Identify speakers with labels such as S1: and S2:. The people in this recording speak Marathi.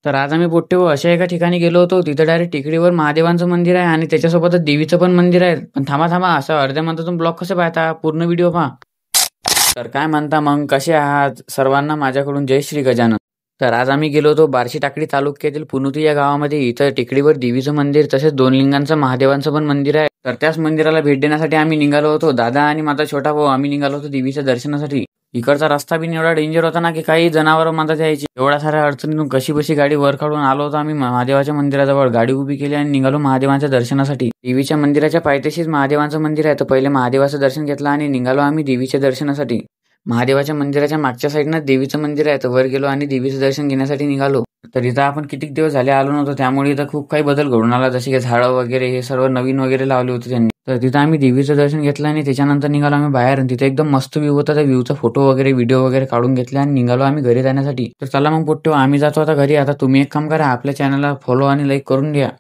S1: तर आज आम्ही पोट्टे अशा एका ठिकाणी गेलो होतो. तिथं डायरेक्ट टेकडीवर महादेवांचं मंदिर आहे आणि त्याच्यासोबतच देवीचं पण मंदिर आहे. पण थांबा, असं अर्ध्या मिनिटातून ब्लॉग कसं पाहता? पूर्ण व्हिडिओ पहा. तर काय म्हणता मग, कसे आहात? सर्वांना माझ्याकडून जय श्री गजानन. तर आज आम्ही गेलो होतो बार्शी टाकळी तालुक्यातील पुनुती या गावामध्ये. इथं टेकडीवर देवीचं मंदिर तसेच 2 लिंगांचं महादेवांचं पण मंदिर आहे. तर त्याच मंदिराला भेट देण्यासाठी आम्ही निघालो होतो. दादा आणि माझा छोटा भाऊ आम्ही निघालो होतो देवीच्या दर्शनासाठी. इकडचा रस्ता बी एवढा डेंजर होता ना की काही जनावरं मधात यायची. एवढ्या साऱ्या अडचणीतून कशी गाडी वर काढून आलो होतो आम्ही महादेवाच्या मंदिराजवळ. गाडी उभी केली आणि निघालो महादेवांच्या दर्शनासाठी. देवीच्या मंदिराच्या पायथ्याशीच महादेवांचं मंदिर आहे. तर पहिले महादेवाचं दर्शन घेतलं आणि निघालो आम्ही देवीच्या दर्शनासाठी. महादेवाच्या मंदिराच्या मागच्या साईडनं देवीचं मंदिर आहे. तर वर गेलो आणि देवीचं दर्शन घेण्यासाठी निघालो. तर इथं आपण कितीक दिवस झाले आलो नव्हतो, त्यामुळे इथं खूप काही बदल घडून आला. जसे की झाडं वगैरे हे सर्व नवीन वगैरे लावले होते त्यांनी. तर तिथं आम्ही देवीचं दर्शन घेतलं आणि त्याच्यानंतर निघालो आम्ही बाहेर. आणि तिथे एकदम मस्त व्ह्यू होता. त्या व्ह्यूचा फोटो वगैरे व्हिडिओ वगैरे काढून घेतले आणि निघालो आम्ही घरी जाण्यासाठी. तर चला मग पोट्टे आम्ही जातो आता घरी. आता तुम्ही एक काम करा, आपल्या चॅनलला फॉलो आणि लाईक करून घ्या.